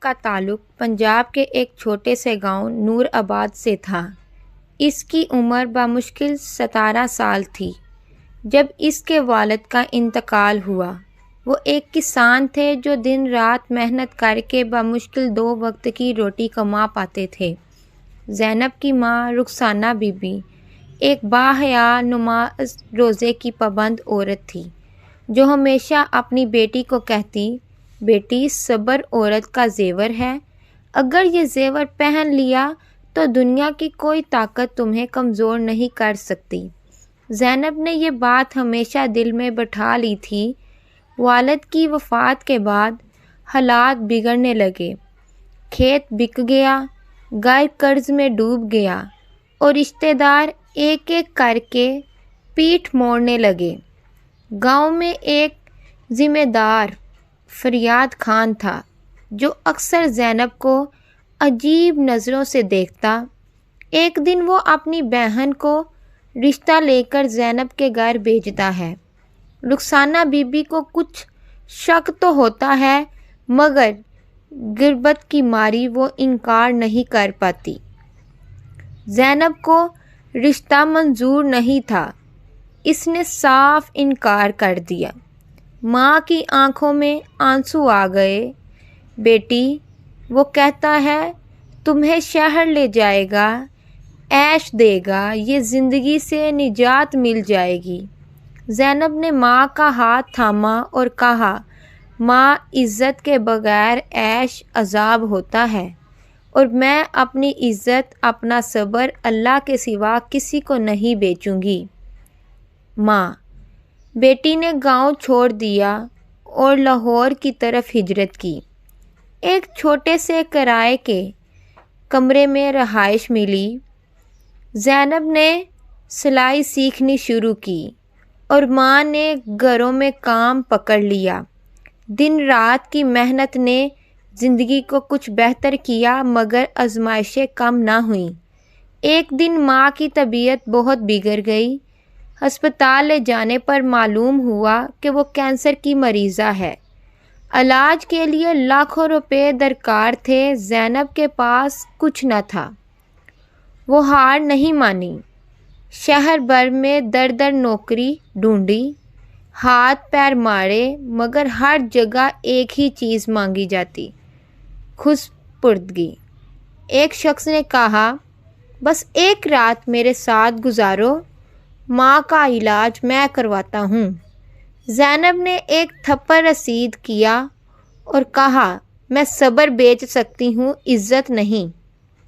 کا تعلق پنجاب کے ایک چھوٹے سے گاؤں نور آباد سے تھا۔ اس کی عمر بمشکل 17 سال تھی جب اس کے والد کا انتقال ہوا۔ وہ ایک کسان تھے جو دن رات محنت کر کے بمشکل 2 وقت کی روٹی کما پاتے تھے۔ زینب کی ماں رخسانہ بی بی ایک باحیا نماز روزے کی پابند عورت تھی جو ہمیشہ اپنی بیٹی کو کہتی، بیٹی صبر عورت کا زیور ہے، اگر یہ زیور پہن لیا تو دنیا کی کوئی طاقت تمہیں کمزور نہیں کر سکتی۔ زینب نے یہ بات ہمیشہ دل میں بٹھا لی تھی۔ والد کی وفات کے بعد حالات بگڑنے لگے، کھیت بک گیا، گھر قرض میں ڈوب گیا اور رشتہ دار ایک ایک کر کے پیٹھ موڑنے لگے۔ گاؤں میں ایک ذمہ دار فریاد خان تھا جو اکثر زینب کو عجیب نظروں سے دیکھتا۔ ایک دن وہ اپنی بہن کو رشتہ لے کر زینب کے گھر بھیجتا ہے۔ رخسانہ بی بی کو کچھ شک تو ہوتا ہے مگر غربت کی ماری وہ انکار نہیں کر پاتی۔ زینب کو رشتہ منظور نہیں تھا، اس نے صاف انکار کر دیا۔ ماں کی آنکھوں میں آنسو آ گئے۔ بیٹی، وہ کہتا ہے تمہیں شہر لے جائے گا، عیش دے گا، یہ زندگی سے نجات مل جائے گی۔ زینب نے ماں کا ہاتھ تھاما اور کہا، ماں، عزت کے بغیر عیش عذاب ہوتا ہے اور میں اپنی عزت، اپنا صبر اللہ کے سوا کسی کو نہیں بیچوں گی۔ ماں۔ بیٹی نے گاؤں چھوڑ دیا اور لاہور کی طرف ہجرت کی۔ ایک چھوٹے سے کرائے کے کمرے میں رہائش ملی۔ زینب نے سلائی سیکھنی شروع کی اور ماں نے گھروں میں کام پکڑ لیا۔ دن رات کی محنت نے زندگی کو کچھ بہتر کیا مگر آزمائشیں کم نہ ہوئیں۔ ایک دن ماں کی طبیعت بہت بگڑ گئی۔ ہسپتال لے جانے پر معلوم ہوا کہ وہ کینسر کی مریضہ ہے۔ علاج کے لیے لاکھوں روپے درکار تھے، زینب کے پاس کچھ نہ تھا۔ وہ ہار نہیں مانی، شہر بھر میں در در نوکری ڈھونڈی، ہاتھ پیر مارے مگر ہر جگہ ایک ہی چیز مانگی جاتی، خوش پردگی۔ ایک شخص نے کہا، بس ایک رات میرے ساتھ گزارو، ماں کا علاج میں کرواتا ہوں۔ زینب نے ایک تھپڑ رسید کیا اور کہا، میں صبر بیچ سکتی ہوں، عزت نہیں۔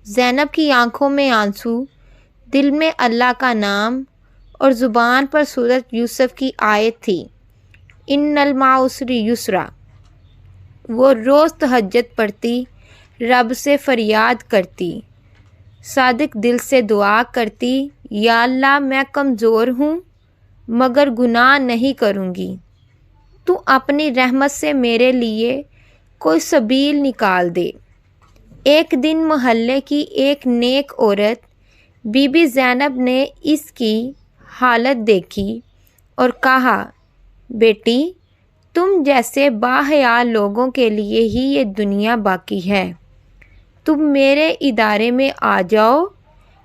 زینب کی آنکھوں میں آنسو، دل میں اللہ کا نام اور زبان پر سورۃ یوسف کی آیت تھی، ان المعسر یسرا۔ وہ روز تہجد پڑھتی، رب سے فریاد کرتی، صادق دل سے دعا کرتی، یا اللہ میں کمزور ہوں مگر گناہ نہیں کروں گی، تو اپنی رحمت سے میرے لیے کوئی سبیل نکال دے۔ ایک دن محلے کی ایک نیک عورت بی بی زینب نے اس کی حالت دیکھی اور کہا، بیٹی، تم جیسے باحیا لوگوں کے لیے ہی یہ دنیا باقی ہے، تم میرے ادارے میں آ جاؤ،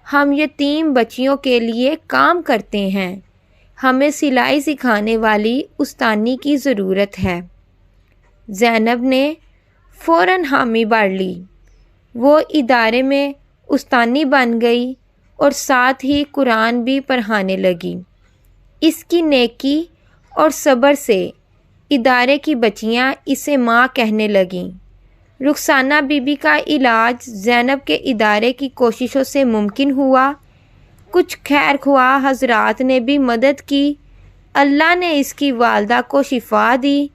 ہم یتیم بچیوں کے لیے کام کرتے ہیں، ہمیں سلائی سکھانے والی استانی کی ضرورت ہے۔ زینب نے فوراً حامی بھر لی۔ وہ ادارے میں استانی بن گئی اور ساتھ ہی قرآن بھی پڑھانے لگی۔ اس کی نیکی اور صبر سے ادارے کی بچیاں اسے ماں کہنے لگیں۔ رخسانہ بی بی کا علاج زینب کے ادارے کی کوششوں سے ممکن ہوا۔ کچھ خیر خواہ حضرات نے بھی مدد کی، اللہ نے اس کی والدہ کو شفا دی۔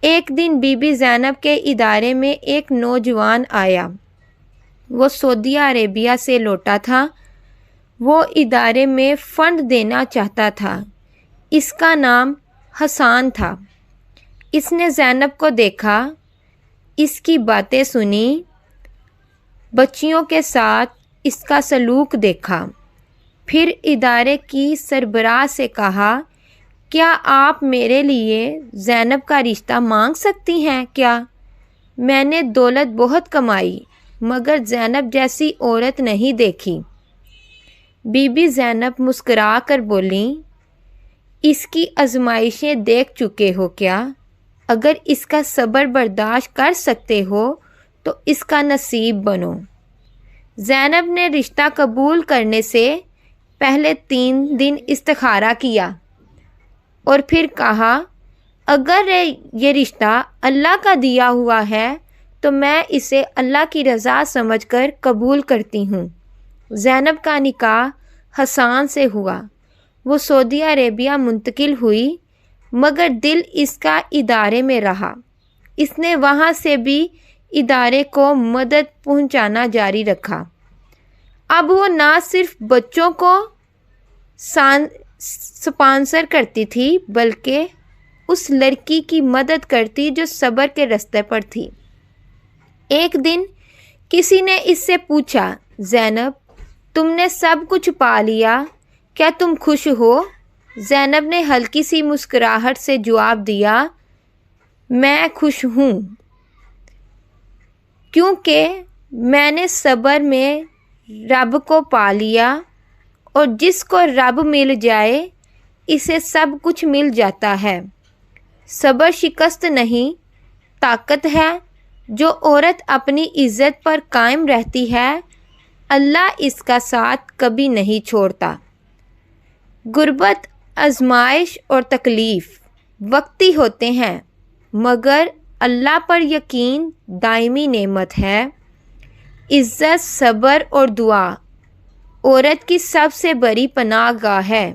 ایک دن بی بی زینب کے ادارے میں ایک نوجوان آیا، وہ سعودی عربیہ سے لوٹا تھا۔ وہ ادارے میں فنڈ دینا چاہتا تھا۔ اس کا نام حسان تھا۔ اس نے زینب کو دیکھا، اس کی باتیں سنی، بچیوں کے ساتھ اس کا سلوک دیکھا، پھر ادارے کی سربراہ سے کہا، کیا آپ میرے لیے زینب کا رشتہ مانگ سکتی ہیں کیا؟ میں نے دولت بہت کمائی مگر زینب جیسی عورت نہیں دیکھی۔ بی بی زینب مسکرا کر بولیں، اس کی آزمائشیں دیکھ چکے ہو کیا؟ اگر اس کا صبر برداشت کر سکتے ہو تو اس کا نصیب بنو۔ زینب نے رشتہ قبول کرنے سے پہلے 3 دن استخارہ کیا اور پھر کہا، اگر یہ رشتہ اللہ کا دیا ہوا ہے تو میں اسے اللہ کی رضا سمجھ کر قبول کرتی ہوں۔ زینب کا نکاح حسان سے ہوا۔ وہ سعودی عربیہ منتقل ہوئی مگر دل اس کا ادارے میں رہا۔ اس نے وہاں سے بھی ادارے کو مدد پہنچانا جاری رکھا۔ اب وہ نہ صرف بچوں کو سپانسر کرتی تھی بلکہ اس لڑکی کی مدد کرتی جو صبر کے راستے پر تھی۔ ایک دن کسی نے اس سے پوچھا، زینب تم نے سب کچھ پا لیا، کیا تم خوش ہو؟ زینب نے ہلکی سی مسکراہٹ سے جواب دیا، میں خوش ہوں کیونکہ میں نے صبر میں رب کو پا لیا، اور جس کو رب مل جائے اسے سب کچھ مل جاتا ہے۔ صبر شکست نہیں، طاقت ہے۔ جو عورت اپنی عزت پر قائم رہتی ہے اللہ اس کا ساتھ کبھی نہیں چھوڑتا۔ غربت، آزمائش اور تکلیف وقتی ہوتے ہیں مگر اللہ پر یقین دائمی نعمت ہے۔ عزت، صبر اور دعا عورت کی سب سے بڑی پناہ گاہ ہے۔